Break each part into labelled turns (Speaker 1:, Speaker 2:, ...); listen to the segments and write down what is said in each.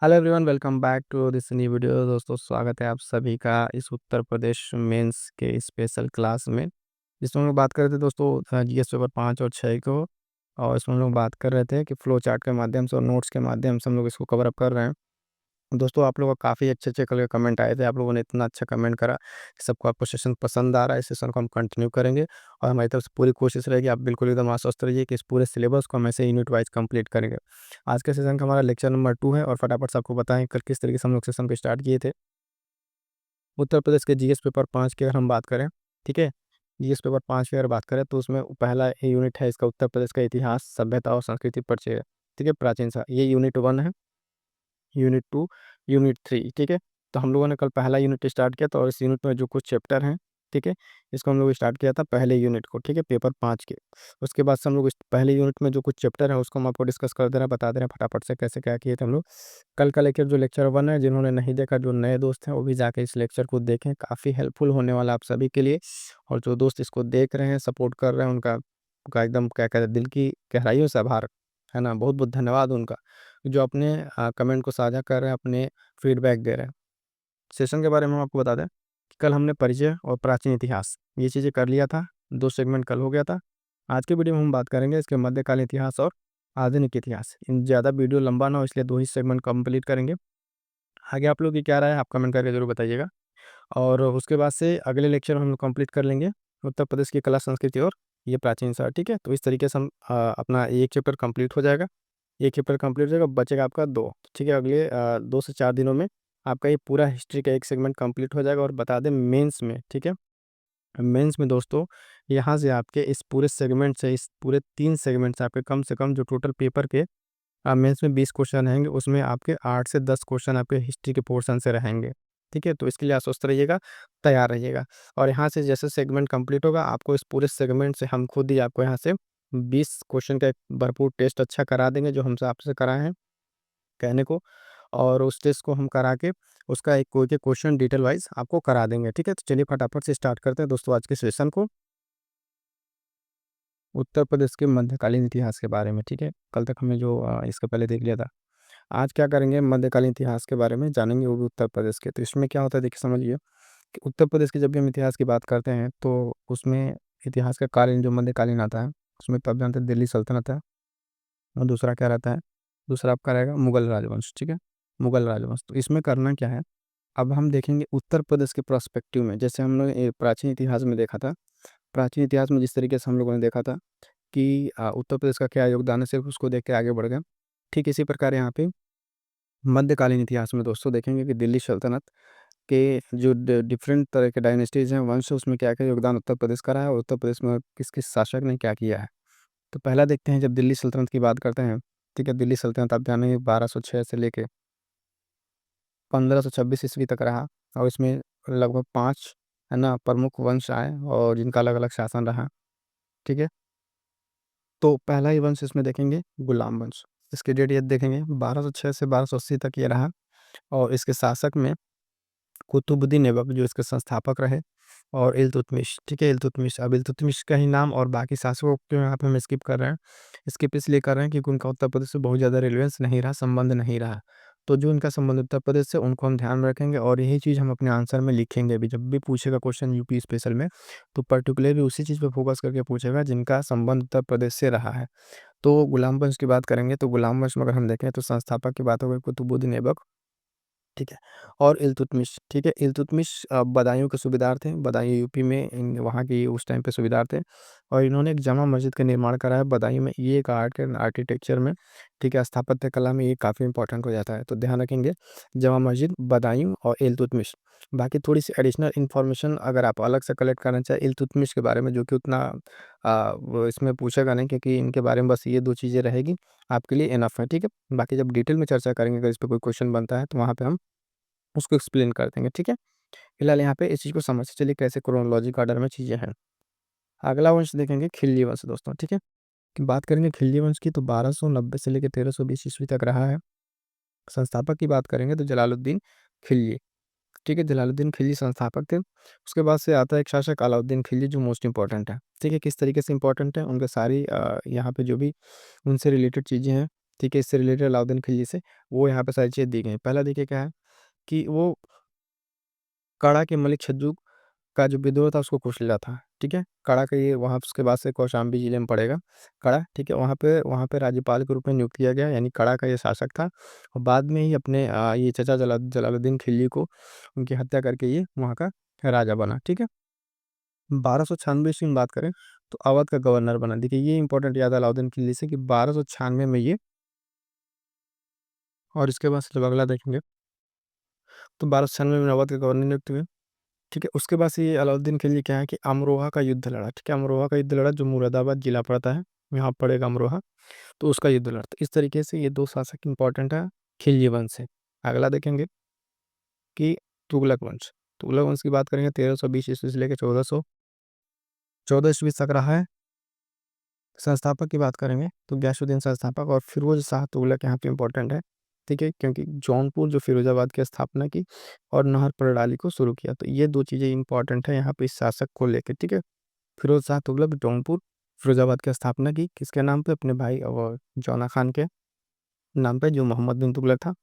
Speaker 1: Hello everyone, welcome back to this new video. दोस्तों, स्वागत है आप सभी का इस उत्तर प्रदेश मेंस के स्पेशल क्लास में, जिसमें हम लोग बात कर रहे थे दोस्तों जीएस पेपर 5 और 6 को। और इसमें हम लोग बात कर रहे थे कि फ्लो चार्ट के माध्यम से और नोट्स के माध्यम से हम लोग इसको कवर अप कर रहे हैं। दोस्तों, आप लोगों का काफ़ी अच्छे-अच्छे कल के कमेंट आए थे। आप लोगों ने इतना अच्छा कमेंट करा कि सबको आपको सेशन पसंद आ रहा है। इस सेशन को हम कंटिन्यू करेंगे और हमारी तरफ से पूरी कोशिश रहेगी आप बिल्कुल एकदम आश्वस्त रहिए कि इस पूरे सिलेबस को हम ऐसे यूनिट वाइज़ कंप्लीट करेंगे। आज के सेशन का हमारा लेक्चर नंबर 2 है और फटाफट से आपको बताएँ कल किस तरीके से हम लोग सेशन को स्टार्ट किए थे। उत्तर प्रदेश के जीएस पेपर 5 की अगर हम बात करें, ठीक है? जीएस पेपर 5 की अगर बात करें तो उसमें पहला यूनिट है इसका उत्तर प्रदेश का इतिहास, सभ्यता और संस्कृति परिचय, ठीक है? प्राचीन सा ये यूनिट 1 है। यूनिट 2, यूनिट 3, ठीक है? तो हम लोगों ने कल पहला यूनिट स्टार्ट किया था और इस यूनिट में जो कुछ चैप्टर हैं, ठीक है? इसको हम लोग स्टार्ट किया था पहले यूनिट को, ठीक है? पेपर 5 के। उसके बाद से हम लोग इस पहले यूनिट में जो कुछ चैप्टर हैं उसको हम आपको डिस्कस कर दे रहे हैं, बता दे रहे हैं फटाफट से कैसे क्या किए थे हम लोग। कल का लेक्चर जो लेक्चर 1 है, जिन्होंने नहीं देखा, जो नए दोस्त हैं वो भी जाके इस लेक्चर को देखें, काफ़ी हेल्पफुल होने वाला है आप सभी के लिए। और जो दोस्त इसको देख रहे हैं, सपोर्ट कर रहे हैं, उनका एकदम क्या कहते हैं दिल की गहराइयों से आभार, है ना? बहुत-बहुत धन्यवाद उनका। जो अपने कमेंट को साझा कर रहे हैं, अपने फीडबैक दे रहे हैं। सेशन के बारे में हम आपको बता दें कि कल हमने परिचय और प्राचीन इतिहास ये चीज़ें कर लिया था, 2 सेगमेंट कल हो गया था। आज के वीडियो में हम बात करेंगे इसके मध्यकालीन इतिहास और आधुनिक इतिहास। इन ज़्यादा वीडियो लंबा ना हो इसलिए 2 ही सेगमेंट कंप्लीट करेंगे। आगे आप लोग की क्या राय है आप कमेंट करके ज़रूर बताइएगा। और उसके बाद से अगले लेक्चर में हम लोग कंप्लीट कर लेंगे उत्तर प्रदेश की कला संस्कृति और ये प्राचीन शहर, ठीक है? तो इस तरीके से हम अपना एक चैप्टर कंप्लीट हो जाएगा। 1 चैप्टर कंप्लीट हो जाएगा, बचेगा आपका 2, ठीक है? अगले 2 से 4 दिनों में आपका ये पूरा हिस्ट्री का 1 सेगमेंट कंप्लीट हो जाएगा। और बता दें मेंस में, ठीक है? मेंस में दोस्तों यहाँ से आपके इस पूरे सेगमेंट से, इस पूरे 3 सेगमेंट से आपके कम से कम जो टोटल पेपर के मेंस में 20 क्वेश्चन रहेंगे, उसमें आपके 8 से 10 क्वेश्चन आपके हिस्ट्री के पोर्शन से रहेंगे, ठीक है? तो इसके लिए आश्वस्त रहिएगा, तैयार रहिएगा। और यहाँ से जैसे सेगमेंट कंप्लीट होगा, आपको इस पूरे सेगमेंट से हम खुद ही आपको यहाँ से 20 क्वेश्चन का एक भरपूर टेस्ट अच्छा करा देंगे, जो हमसे आपसे कराए हैं कहने को। और उस टेस्ट को हम करा के उसका एक कोई के क्वेश्चन डिटेल वाइज़ आपको करा देंगे, ठीक है? तो चलिए फटाफट से स्टार्ट करते हैं दोस्तों आज के सेशन को। उत्तर प्रदेश के मध्यकालीन इतिहास के बारे में, ठीक है? कल तक हमने जो इसके पहले देख लिया था। आज क्या करेंगे, मध्यकालीन इतिहास के बारे में जानेंगे, वो भी उत्तर प्रदेश के। तो इसमें क्या होता है देखिए समझिए कि उत्तर प्रदेश की जब भी हम इतिहास की बात करते हैं तो उसमें इतिहास का कालीन जो मध्यकालीन आता है, उसमें तो आप जानते हैं दिल्ली सल्तनत है और दूसरा क्या रहता है, दूसरा आपका रहेगा मुगल राजवंश, ठीक है? मुगल राजवंश। तो इसमें करना क्या है, अब हम देखेंगे उत्तर प्रदेश के पर्सपेक्टिव में, जैसे हम लोग प्राचीन इतिहास में देखा था। प्राचीन इतिहास में जिस तरीके से हम लोगों ने देखा था कि उत्तर प्रदेश का क्या योगदान है, सिर्फ उसको देख के आगे बढ़ गए। ठीक इसी प्रकार यहाँ पे मध्यकालीन इतिहास में दोस्तों देखेंगे कि दिल्ली सल्तनत के जो डिफरेंट तरह के डायनेस्टीज़ हैं, वंश है, उसमें क्या-क्या योगदान उत्तर प्रदेश का रहा है और उत्तर प्रदेश में किस-किस शासक ने क्या किया है। तो पहला देखते हैं, जब दिल्ली सल्तनत की बात करते हैं, ठीक है? दिल्ली सल्तनत आप जानेंगे 1206 से लेके 1526 ईस्वी तक रहा और इसमें लगभग 5 है ना प्रमुख वंश आए और जिनका अलग-अलग शासन रहा, ठीक है? तो पहला ही वंश इसमें देखेंगे गुलाम वंश। इसकी डेट ये देखेंगे 1206 से 1280 तक ये रहा और इसके शासक में कुतुबुद्दीन ऐबक जो इसके संस्थापक रहे और इल्तुतमिश, ठीक है? इल्तुतमिश, अब इल्तुतमिश का ही नाम और बाकी शासकों को यहाँ पे हम स्किप कर रहे हैं। स्किप इसलिए कर रहे हैं क्योंकि उनका उत्तर प्रदेश से बहुत ज़्यादा रिलेवेंस नहीं रहा, संबंध नहीं रहा। तो जो इनका संबंध उत्तर प्रदेश से उनको हम ध्यान में रखेंगे और यही चीज़ हम अपने आंसर में लिखेंगे भी। जब भी पूछेगा क्वेश्चन यूपी स्पेशल में, तो पर्टिकुलरली उसी चीज़ पे फोकस करके पूछेगा जिनका संबंध उत्तर प्रदेश से रहा है। तो गुलाम वंश की बात करेंगे तो गुलाम वंश में अगर हम देखें तो संस्थापक की बात हो गई कुतुबुद्दीन ऐबक, ठीक है? और इल्तुतमिश, ठीक है? इल्तुतमिश बदायूँ के सूबेदार थे। बदायूँ यूपी में इन वहाँ की उस टाइम पे सूबेदार थे और इन्होंने एक जामा मस्जिद का निर्माण कराया बदायूँ में। ये एक आर्किटेक्चर में, ठीक है? स्थापत्य कला में ये काफ़ी इम्पोर्टेंट हो जाता है। तो ध्यान रखेंगे जामा मस्जिद, बदायूँ और इल्तुतमिश। बाकी थोड़ी-सी एडिशनल इन्फॉर्मेशन अगर आप अलग से कलेक्ट करना चाहें इल्तुतमिश के बारे में, जो कि उतना वो इसमें पूछेगा नहीं क्योंकि इनके बारे में बस ये 2 चीज़ें रहेगी, आपके लिए इनफ है, ठीक है? बाकी जब डिटेल में चर्चा करेंगे, अगर इस पे कोई क्वेश्चन बनता है तो वहाँ पे हम उसको एक्सप्लेन कर देंगे, ठीक है? फिलहाल यहाँ पे इस चीज़ को समझते चलिए कैसे क्रोनोलॉजिक ऑर्डर में चीज़ें हैं। अगला वंश देखेंगे खिल्जी वंश दोस्तों, ठीक है? कि बात करेंगे खिल्जी वंश की तो 1290 से लेके 1320 ईस्वी तक रहा है। संस्थापक की बात करेंगे तो जलालुद्दीन खिल्जी, ठीक है? जलालुद्दीन खिल्जी संस्थापक थे। उसके बाद से आता है एक शासक अलाउद्दीन खिल्जी जो मोस्ट इम्पोर्टेंट है, ठीक है? किस तरीके से इम्पोर्टेंट है, उनके सारी यहाँ पे जो भी उनसे रिलेटेड चीज़ें हैं, ठीक है, इससे रिलेटेड अलाउद्दीन खिलजी से, वो यहाँ पे सारी चीज़ें दी गई हैं। पहला देखिए क्या है कि वो कड़ा के मलिक छज्जू का जो विद्रोह था उसको कुचला था, ठीक है? कड़ा का ये वहाँ उसके बाद से कौशाम्बी जिले में पड़ेगा कड़ा, ठीक है? वहाँ पे राज्यपाल के रूप में नियुक्त किया गया, यानी कड़ा का ये शासक था और बाद में ही अपने ये चचा जलालुद्दीन खिलजी को उनकी हत्या करके ये वहाँ का राजा बना, ठीक है? 1296 ईस्वी में बात करें तो अवध का गवर्नर बना। देखिए ये इंपॉर्टेंट याद है अलाउद्दीन खिलजी से कि 1296 में ये, और इसके बाद से जब अगला देखेंगे तो 1296 में अवध के गवर्नर नियुक्त हुए। ठीक है, उसके बाद से ये अलाउद्दीन खिलजी क्या है कि अमरोहा का युद्ध लड़ा। ठीक है, अमरोहा का युद्ध लड़ा जो मुरादाबाद जिला पड़ता है, यहाँ पड़ेगा अमरोहा, तो उसका युद्ध लड़ा। तो इस तरीके से ये दो शासक इंपॉर्टेंट है खिलजी वंश से। अगला देखेंगे कि तुगलक वंश। तुगलक वंश की बात करेंगे 1320 ईस्वी से लेकर 1414 ईस्वी तक रहा है। संस्थापक की बात करेंगे तो गयासुद्दीन संस्थापक, और फिरोज शाह तुगलक यहाँ पे इंपॉर्टेंट है। ठीक है, क्योंकि जौनपुर जो फिरोजाबाद की स्थापना की और नहर प्रणाली को शुरू किया, तो ये दो चीज़ें इंपॉर्टेंट है यहाँ पे इस शासक को लेकर। ठीक है, फिरोज शाह तुगलक जौनपुर फिरोजाबाद की स्थापना की किसके नाम पे, अपने भाई और जौना खान के नाम पे, जो मोहम्मद बिन तुगलक था।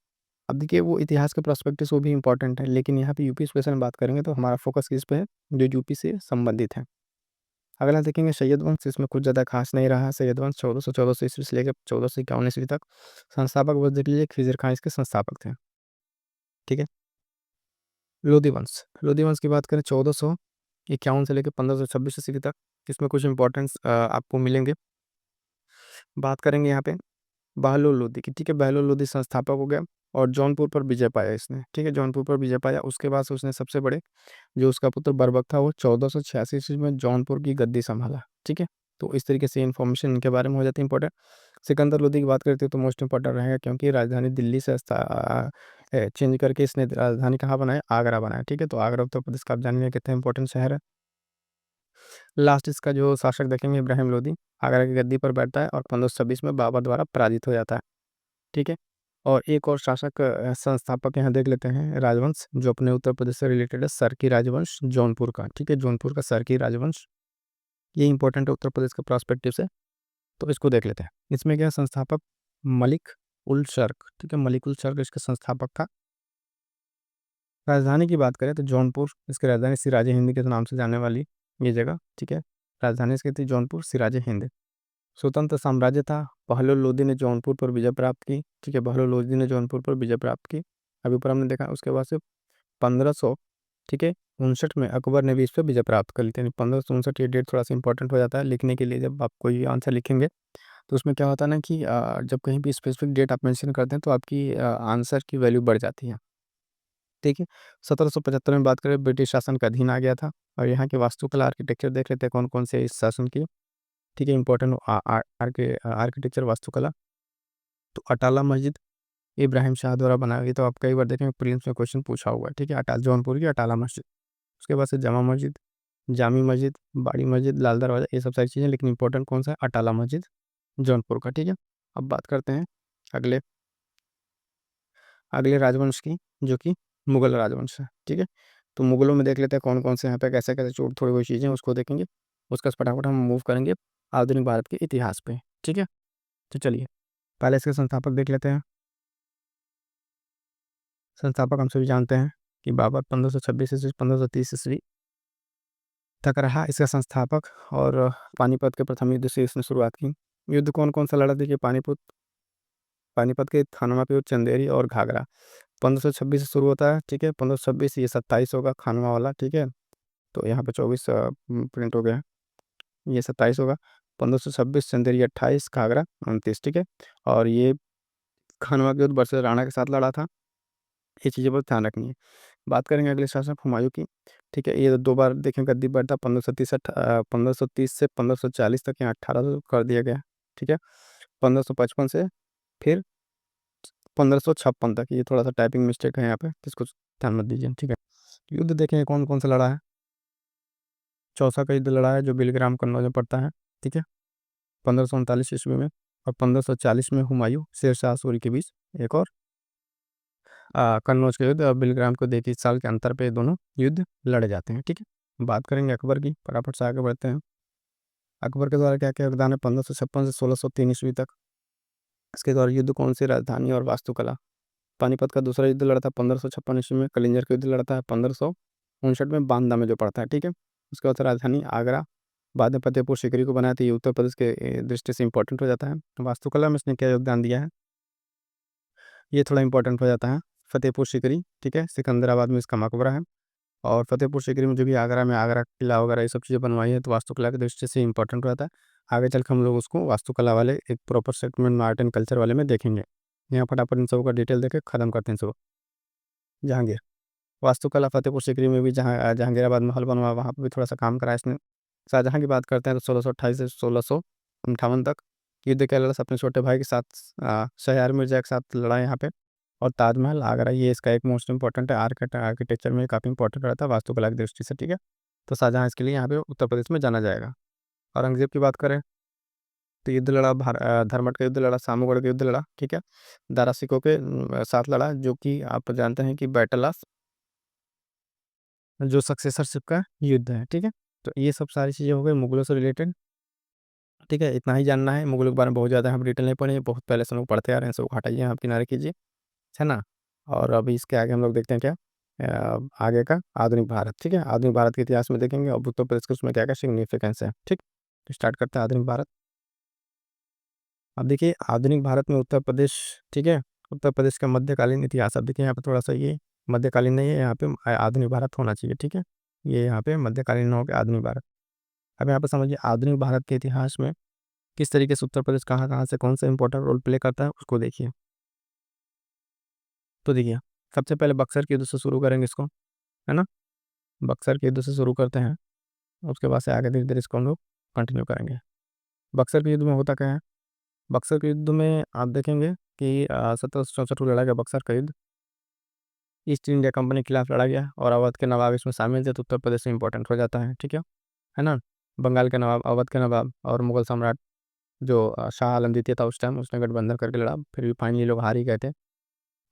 Speaker 1: अब देखिए वो इतिहास के पर्सपेक्टिव से वो भी इंपॉर्टेंट है, लेकिन यहाँ पे यूपी स्पेशल में बात करेंगे तो हमारा फोकस किस पे है, जो यूपी से संबंधित है। अगला देखेंगे सैयद वंश, इसमें कुछ ज़्यादा खास नहीं रहा। सैयद वंश 1414 ईस्वी से लेकर 1451 ईस्वी तक। संस्थापक वंश देख लीजिए, खिज़र खां इसके संस्थापक थे। ठीक है, लोधी वंश की बात करें 1451 से लेकर 1526 ईस्वी तक। इसमें कुछ इंपॉर्टेंस आपको मिलेंगे। बात करेंगे यहाँ पे बहलोल लोधी की। ठीक है, बहलोल लोधी संस्थापक हो गया और जौनपुर पर विजय पाया इसने। ठीक है, जौनपुर पर विजय पाया, उसके बाद से उसने सबसे बड़े जो उसका पुत्र बर्बक था वो 1486 ईस्वी में जौनपुर की गद्दी संभाला। ठीक है, तो इस तरीके से इन्फॉर्मेशन इनके बारे में हो जाती है इंपॉर्टेंट। सिकंदर लोधी की बात करते हैं तो मोस्ट इंपॉर्टेंट रहेगा, क्योंकि राजधानी दिल्ली से चेंज करके इसने राजधानी कहाँ बनाया, आगरा बनाया। ठीक है, तो आगरा उत्तर प्रदेश का आप जानिए कितना इंपॉर्टेंट शहर है। लास्ट इसका जो शासक देखेंगे इब्राहिम लोधी, आगरा की गद्दी पर बैठता है और 1526 में बाबर द्वारा पराजित हो जाता है। ठीक है, और एक और शासक संस्थापक यहाँ देख लेते हैं राजवंश, जो अपने उत्तर प्रदेश से रिलेटेड है, सरकी राजवंश जौनपुर का। ठीक है, जौनपुर का सरकी राजवंश, ये इंपॉर्टेंट है उत्तर प्रदेश के प्रोस्पेक्टिव से, तो इसको देख लेते हैं। इसमें क्या है, संस्थापक मलिक उल शर्क। ठीक है, मलिक उल शर्क इसका संस्थापक था। राजधानी की बात करें तो जौनपुर, इसकी राजधानी सिराज हिंद के नाम से जाने वाली ये जगह। ठीक है, राजधानी इसकी थी जौनपुर सिराज हिंद। स्वतंत्र साम्राज्य था। बहलोल लोदी ने जौनपुर पर विजय प्राप्त की। ठीक है, बहलोल लोदी ने जौनपुर पर विजय प्राप्त की, अभी ऊपर हमने देखा। उसके बाद से 1500, ठीक है, 59 में अकबर ने भी इस पर विजय प्राप्त कर ली थी। 1559, ये डेट थोड़ा सा इंपॉर्टेंट हो जाता है लिखने के लिए। जब आप कोई आंसर लिखेंगे तो उसमें क्या होता है ना कि जब कहीं भी स्पेसिफिक डेट आप मेंशन करते हैं तो आपकी आंसर की वैल्यू बढ़ जाती है। ठीक है, 1775 में बात करें ब्रिटिश शासन का अधीन आ गया था। और यहाँ की वास्तुकला आर्किटेक्चर देख लेते हैं कौन कौन से इस शासन की। ठीक है, इंपॉर्टेंट आर्किटेक्चर वास्तुकला, तो अटाला मस्जिद इब्राहिम शाह द्वारा बनाई गई। तो आप कई बार देखेंगे प्रीलिम्स में क्वेश्चन पूछा हुआ है। ठीक है, जौनपुर की अटाला मस्जिद। उसके बाद से जमा मस्जिद, जामी मस्जिद, बाड़ी मस्जिद, लाल दरवाजा, ये सब सारी चीज़ें, लेकिन इंपॉर्टेंट कौन सा है, अटाला मस्जिद जौनपुर का। ठीक है, अब बात करते हैं अगले अगले राजवंश की, जो कि मुगल राजवंश है। ठीक है, तो मुगलों में देख लेते हैं कौन कौन से यहाँ पे कैसे कैसे छोटी थोड़ी बहुत चीज़ें उसको देखेंगे। उसका फटाफट हम मूव करेंगे आधुनिक भारत के इतिहास पे। ठीक है, तो चलिए पहले इसके संस्थापक देख लेते हैं। संस्थापक हम सभी जानते हैं कि बाबर 1526 ईस्वी 1530 ईस्वी तक रहा इसका संस्थापक, और पानीपत के प्रथम युद्ध से इसने शुरुआत की। युद्ध कौन कौन सा लड़ा, देखिए पानीपत के थानवा पे, चंदेरी और घाघरा। 1526 से शुरू होता है। ठीक है, 1526, ये 27 होगा खानवा वाला। ठीक है, तो यहाँ पे 24 प्रिंट हो गया है, ये 27 होगा। 1526 चंदेरी 28, घाघरा 29। ठीक है, और ये खानवा के युद्ध बरसे राणा के साथ लड़ा था। ये चीज़ें बहुत ध्यान रखनी है। बात करेंगे अगले शासक हुमायूं की। ठीक है, ये दो बार देखें गद्दी पर था। 1530 से 1540 तक, यहाँ 1800 कर दिया गया। ठीक है, 1555 से फिर 1556 तक। ये थोड़ा सा टाइपिंग मिस्टेक है यहाँ पे, इसको ध्यान मत दीजिए। ठीक है, युद्ध देखें कौन कौन सा लड़ा है। चौसा का युद्ध लड़ा है, जो बिलग्राम कन्नौज में पड़ता है। ठीक है, 1539 ईस्वी में। और 1540 में हुमायूं शेर शाह सूरी के बीच एक और कन्नौज के युद्ध और बिलग्राम को 33 साल के अंतर पे दोनों युद्ध लड़े जाते हैं। ठीक है, बात करेंगे अकबर की, फटाफट से आगे बढ़ते हैं। अकबर के द्वारा क्या क्या योगदान है 1556 से 1603 ईस्वी तक। इसके द्वारा युद्ध कौन सी राजधानी और वास्तुकला? पानीपत का दूसरा युद्ध लड़ा था 1556 ईस्वी में। कलिंजर का युद्ध लड़ा था 1559 में, बांदा में जो पड़ता है, ठीक है। उसके बाद राजधानी आगरा, बाद में फतेहपुर सीकरी को बनाया था। ये उत्तर प्रदेश के दृष्टि से इंपॉर्टेंट हो जाता है। वास्तुकला में इसने क्या योगदान दिया है, ये थोड़ा इंपॉर्टेंट हो जाता है। फतेहपुर सीकरी, ठीक है, सिकंदराबाद में इसका मकबरा है। और फतेहपुर सीकरी में जो भी आगरा में आगरा किला वगैरह ये सब चीज़ें बनवाई है, तो वास्तुकला की दृष्टि से इंपॉर्टेंट रहता है। आगे चल के हम लोग उसको वास्तुकला वाले एक प्रॉपर सेगमेंट में, आर्ट एंड कल्चर वाले में देखेंगे। यहाँ फटाफट इन सबों का डिटेल देके खत्म करते हैं सब। जहांगीर, वास्तुकला फतेहपुर सीकरी में भी जहाँ जहांगीराबाद महल बनवा, वहाँ पर भी थोड़ा सा काम करा इसने। शाहजहाँ की बात करते हैं तो 1628 से 1658 तक युद्ध किया लड़ा अपने छोटे भाई के साथ। शहयार मिर्जा के साथ लड़ा यहाँ पे। और ताजमहल आगरा, ये इसका एक मोस्ट इंपॉर्टेंट है, आर्किटेक्चर में काफ़ी इंपॉर्टेंट रहता है वास्तुकला की दृष्टि से, ठीक है। तो शाहजहाँ इसके लिए यहाँ पे उत्तर प्रदेश में जाना जाएगा। औरंगजेब की बात करें तो युद्ध लड़ा, धर्मट का युद्ध लड़ा, सामूगढ़ का युद्ध लड़ा, ठीक है। दारा सिकों के साथ लड़ा, जो कि आप जानते हैं कि बैटल ऑफ जो सक्सेसरशिप का युद्ध है, ठीक है। तो ये सब सारी चीज़ें हो गई मुगलों से रिलेटेड, ठीक है। इतना ही जानना है, मुगलों के बारे में बहुत ज़्यादा हम डिटेल नहीं पढ़े, बहुत पहले से हम लोग पढ़ते आ रहे हैं, सब हटाइए आप किनारे कीजिए, है ना। और अभी इसके आगे हम लोग देखते हैं क्या, आगे का आधुनिक भारत, ठीक है। आधुनिक भारत के इतिहास में देखेंगे और उत्तर प्रदेश के उसमें क्या क्या सिग्निफिकेंस है, ठीक। तो स्टार्ट करते हैं आधुनिक भारत। अब देखिए आधुनिक भारत में उत्तर प्रदेश, ठीक है। उत्तर प्रदेश का मध्यकालीन इतिहास, अब देखिए यहाँ पे थोड़ा सा ये मध्यकालीन नहीं है, यहाँ पे आधुनिक भारत होना चाहिए, ठीक है। ये यहाँ पे मध्यकालीन हो गया आधुनिक भारत। अब यहाँ पे समझिए आधुनिक भारत के इतिहास में किस तरीके से उत्तर प्रदेश कहाँ-कहाँ से कौन सा इंपॉर्टेंट रोल प्ले करता है उसको देखिए। तो देखिए, सबसे पहले बक्सर के युद्ध से शुरू करेंगे इसको, है ना? बक्सर के युद्ध से शुरू करते हैं, उसके बाद से आगे धीरे-धीरे इसको हम लोग कंटिन्यू करेंगे। बक्सर के युद्ध में होता क्या है? बक्सर के युद्ध में आप देखेंगे कि 1764 को लड़ा गया बक्सर का युद्ध। ईस्ट इंडिया कंपनी के खिलाफ लड़ा गया और अवध के नवाब इसमें शामिल थे, तो उत्तर प्रदेश में इंपॉर्टेंट हो जाता है, ठीक है ना? बंगाल के नवाब, अवध के नवाब और मुगल सम्राट जो शाह आलम द्वितीय था उस टाइम, उसने गठबंधन करके लड़ा, फिर भी फाइनली लोग हार ही गए थे।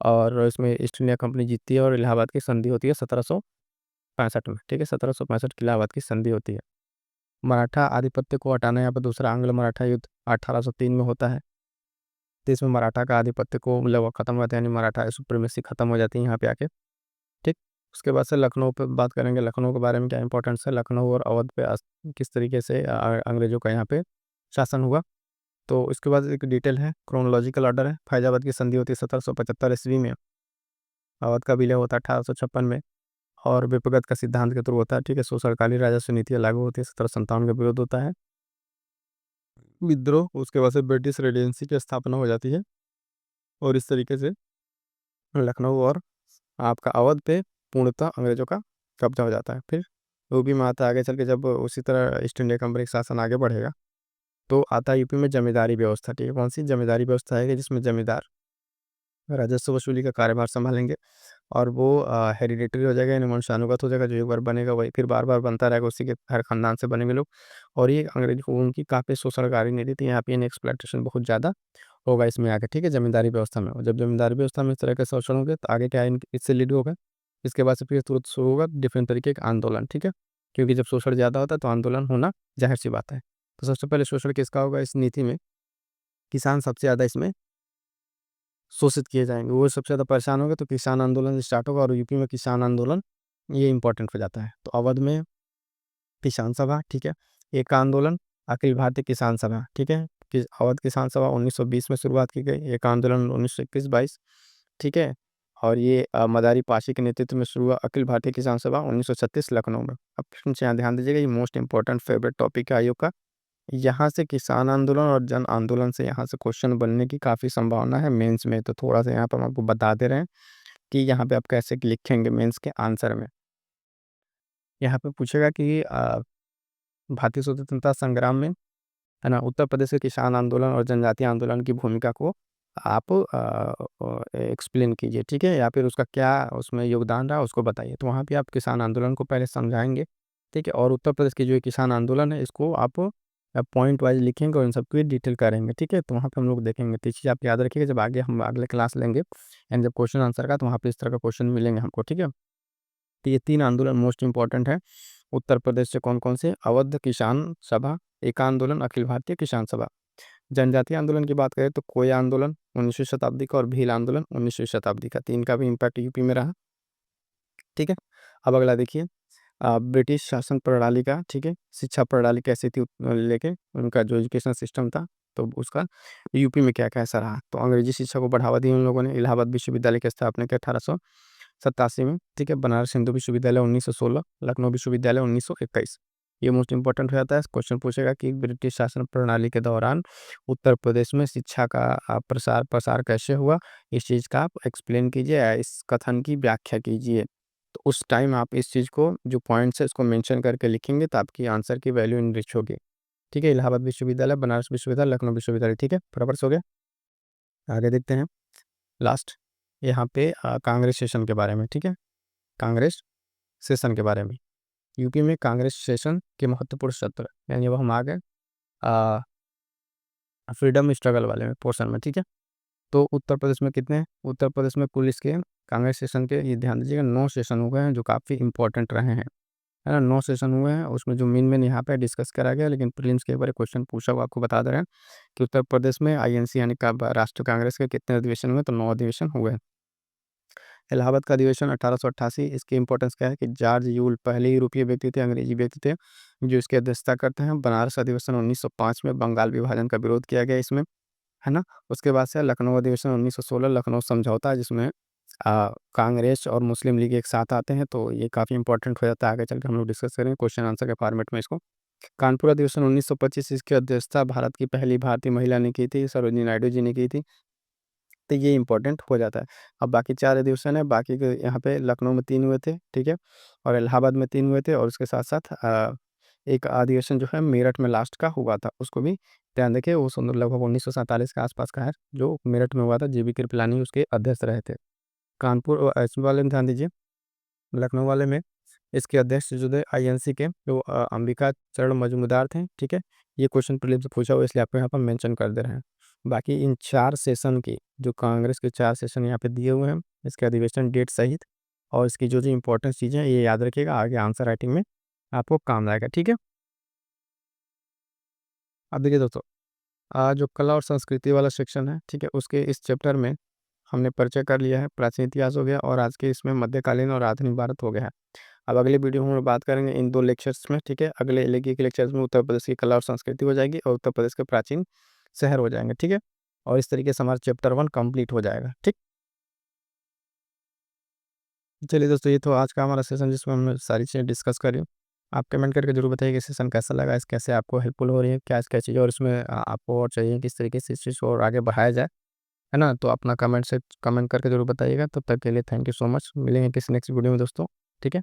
Speaker 1: और इसमें ईस्ट इंडिया कंपनी जीतती है और इलाहाबाद की संधि होती है 1765 में, ठीक है। 1765 की इलाहाबाद की संधि होती है। मराठा आधिपत्य को हटाना, यहाँ पर दूसरा आंग्ल मराठा युद्ध 1803 में होता है। तो इसमें मराठा का आधिपत्य को लगभग खत्म हो जाता है, यानी मराठा सुप्रीमेसी खत्म हो जाती है यहाँ पे आके, ठीक। उसके बाद से लखनऊ पे बात करेंगे, लखनऊ के बारे में क्या इंपॉर्टेंस है, लखनऊ और अवध पे किस तरीके से अंग्रेजों का यहाँ पे शासन हुआ। तो इसके बाद एक डिटेल है, क्रोनोलॉजिकल ऑर्डर है। फैजाबाद की संधि होती है 1775 ईस्वी में। अवध का विलय होता है 1856 में। और विपगत का सिद्धांत के थ्रू होता है, ठीक है। सरकारी राजस्व नीतियाँ लागू होती है, 1757 का विरोध होता है, विद्रोह। उसके बाद से ब्रिटिश रेजिडेंसी की स्थापना हो जाती है और इस तरीके से लखनऊ और आपका अवध पे पूर्णतः अंग्रेजों का कब्जा हो जाता है। फिर यूपी में आता है आगे चल के, जब उसी तरह ईस्ट इंडिया कंपनी का शासन आगे बढ़ेगा तो आता है यूपी में जमींदारी व्यवस्था, ठीक है। कौन सी जमींदारी व्यवस्था है कि जिसमें जमींदार राजस्व वसूली का कार्यभार संभालेंगे और वो हेरिडेटरी हो जाएगा, यानी वंशानुगत हो जाएगा। जो एक बार बनेगा वही फिर बार बार बनता रहेगा, उसी के हर खानदान से बनेंगे लोग। और ये अंग्रेज को उनकी काफ़ी शोषणकारी नीति थी, यहाँ पे इन एक्सप्लॉयटेशन बहुत ज़्यादा होगा इसमें आगे, ठीक है, जमींदारी व्यवस्था में। और जब जमींदारी व्यवस्था में इस तरह के शोषण होंगे तो आगे क्या इससे लीड होगा, इसके बाद से फिर तुरंत शुरू होगा डिफरेंट तरीके का आंदोलन, ठीक है। क्योंकि जब शोषण ज़्यादा होता है तो आंदोलन होना जाहिर सी बात है। तो सबसे पहले शोषण किसका होगा इस नीति में, किसान सबसे ज़्यादा इसमें शोषित किए जाएँगे, वो सबसे ज़्यादा परेशान होंगे, तो किसान आंदोलन स्टार्ट होगा और यूपी में किसान आंदोलन ये इम्पोर्टेंट हो जाता है। तो अवध में किसान सभा, ठीक है, एक आंदोलन, अखिल भारतीय किसान सभा, ठीक है। कि अवध किसान सभा 1920 में शुरुआत की गई, एक आंदोलन 1921-22, ठीक है। और ये मदारी पाशी के नेतृत्व में शुरू हुआ अखिल भारतीय किसान सभा 1936 लखनऊ में। अब फिर से यहाँ ध्यान दीजिएगा, ये मोस्ट इंपॉर्टेंट फेवरेट टॉपिक है आयोग का। यहाँ से किसान आंदोलन और जन आंदोलन से यहाँ से क्वेश्चन बनने की काफ़ी संभावना है मेंस में, तो थोड़ा सा यहाँ पर हम आपको बता दे रहे हैं कि यहाँ पे आप कैसे लिखेंगे मेंस के आंसर में। यहाँ पे पूछेगा कि भारतीय स्वतंत्रता संग्राम में, है ना, उत्तर प्रदेश के किसान आंदोलन और जनजातीय आंदोलन की भूमिका को आप एक्सप्लेन कीजिए, ठीक है। या फिर उसका क्या उसमें योगदान रहा उसको बताइए। तो वहाँ पे आप किसान आंदोलन को पहले समझाएंगे, ठीक है। और उत्तर प्रदेश की जो ये किसान आंदोलन है इसको आप पॉइंट वाइज लिखेंगे और इन सबकी डिटेल करेंगे, ठीक है। तो वहाँ पे हम लोग देखेंगे, तो ये चीज़ आप याद रखिएगा, जब आगे हम अगले क्लास लेंगे एंड जब क्वेश्चन आंसर का, तो वहाँ पे इस तरह का क्वेश्चन मिलेंगे हमको, ठीक है। तो ये 3 आंदोलन मोस्ट इंपॉर्टेंट है उत्तर प्रदेश से। कौन-कौन से? अवध किसान सभा, एक आंदोलन, अखिल भारतीय किसान सभा। जनजातीय आंदोलन की बात करें तो कोया आंदोलन 19वीं शताब्दी का और भील आंदोलन 19वीं शताब्दी का, 3 का भी इम्पैक्ट यूपी में रहा। ठीक है। अब अगला देखिए, ब्रिटिश शासन प्रणाली का, ठीक है, शिक्षा प्रणाली कैसी थी लेके उनका जो एजुकेशन सिस्टम था, तो उसका यूपी में क्या-क्या असर रहा। तो अंग्रेजी शिक्षा को बढ़ावा दिया उन लोगों ने, इलाहाबाद विश्वविद्यालय की स्थापना की 1887 में, ठीक है, बनारस हिंदू विश्वविद्यालय 1916, लखनऊ विश्वविद्यालय 1921। ये मोस्ट इंपॉर्टेंट हो जाता है, क्वेश्चन पूछेगा कि ब्रिटिश शासन प्रणाली के दौरान उत्तर प्रदेश में शिक्षा का प्रसार प्रसार कैसे हुआ? इस चीज़ का आप एक्सप्लेन कीजिए या इस कथन की व्याख्या कीजिए। तो उस टाइम आप इस चीज़ को जो पॉइंट्स है इसको मेंशन करके लिखेंगे तो आपकी आंसर की वैल्यू इनरिच होगी। ठीक है, इलाहाबाद विश्वविद्यालय, बनारस विश्वविद्यालय, लखनऊ विश्वविद्यालय, ठीक है, बराबर से हो गया। आगे देखते हैं लास्ट, यहाँ पे कांग्रेस सेशन के बारे में, ठीक है, कांग्रेस सेशन के बारे में। यूपी में कांग्रेस सेशन के महत्वपूर्ण सत्र, यानी अब हम आ गए फ्रीडम स्ट्रगल वाले में पोर्शन में, ठीक है। तो उत्तर प्रदेश में कितने हैं? उत्तर प्रदेश में कुल इसके कांग्रेस सेशन के, ये ध्यान दीजिएगा, 9 सेशन हुए हैं जो काफ़ी इंपॉर्टेंट रहे हैं, है ना। 9 सेशन हुए हैं, उसमें जो मेन यहाँ पे डिस्कस करा गया, लेकिन प्रीलिम्स के एक बार क्वेश्चन पूछा हुआ, आपको बता दे रहे हैं कि उत्तर प्रदेश में आईएनसी यानी का राष्ट्रीय कांग्रेस के कितने अधिवेशन हुए? तो 9 अधिवेशन हुए हैं। इलाहाबाद का अधिवेशन 1888, इसकी इंपॉर्टेंस क्या है कि जॉर्ज यूल पहले यूरोपीय व्यक्ति थे, अंग्रेजी व्यक्ति थे, जो इसकी अध्यक्षता करते हैं। बनारस अधिवेशन 1905 में बंगाल विभाजन का विरोध किया गया इसमें, है ना। उसके बाद से लखनऊ अधिवेशन 1916, लखनऊ समझौता, जिसमें कांग्रेस और मुस्लिम लीग एक साथ आते हैं, तो ये काफ़ी इंपॉर्टेंट हो जाता है, आगे चल के हम लोग डिस्कस करेंगे क्वेश्चन आंसर के फॉर्मेट में इसको। कानपुर अधिवेशन 1925, इसकी अध्यक्षता भारत की पहली भारतीय महिला ने की थी, सरोजिनी नायडू जी ने की थी, तो ये इंपॉर्टेंट हो जाता है। अब बाकी 4 अधिवेशन है, बाकी के यहाँ पे लखनऊ में 3 हुए थे, ठीक है, और इलाहाबाद में 3 हुए थे, और उसके साथ-साथ एक अधिवेशन जो है मेरठ में लास्ट का हुआ था, उसको भी ध्यान रखिए, वो लगभग 1947 के आसपास का है, जो मेरठ में हुआ था, जीबी कृपलानी उसके अध्यक्ष रहे थे। कानपुर और इसमें वाले में ध्यान दीजिए, लखनऊ वाले में इसके अध्यक्ष जो थे आईएनसी के, जो अंबिका चरण मजूमदार थे, ठीक है। ये क्वेश्चन प्रीलिम्स से पूछा हुआ, इसलिए आपको यहाँ पर मेंशन कर दे रहे हैं। बाकी इन 4 सेशन की, जो कांग्रेस के 4 सेशन यहाँ पे दिए हुए हैं, इसके अधिवेशन डेट सहित और इसकी जो इंपॉर्टेंट चीज़ें हैं, ये याद रखिएगा, आगे आंसर राइटिंग में आपको काम आएगा, ठीक है। अब देखिए दोस्तों, जो कला और संस्कृति वाला सेक्शन है, ठीक है, उसके इस चैप्टर में हमने परिचय कर लिया है, प्राचीन इतिहास हो गया और आज के इसमें मध्यकालीन और आधुनिक भारत हो गया है। अब अगले वीडियो में हम लोग बात करेंगे इन 2 लेक्चर्स में, ठीक है। अगले एक लेक्चर्स में उत्तर प्रदेश की कला और संस्कृति हो जाएगी और उत्तर प्रदेश के प्राचीन शहर हो जाएंगे, ठीक है। और इस तरीके से हमारा चैप्टर 1 कंप्लीट हो जाएगा, ठीक। चलिए दोस्तों, ये तो आज का हमारा सेशन जिसमें हमने सारी चीज़ें डिस्कस करी। आप कमेंट करके ज़रूर बताइए कि सेशन कैसा लगा, इस कैसे आपको हेल्पफुल हो रही है, क्या-क्या चीज़ें और इसमें आपको और चाहिए किस तरीके से इस चीज़ को और आगे बढ़ाया जाए, है ना? तो अपना कमेंट करके ज़रूर बताइएगा। तब तक के लिए थैंक यू सो मच। मिलेंगे किसी नेक्स्ट वीडियो में दोस्तों, ठीक है?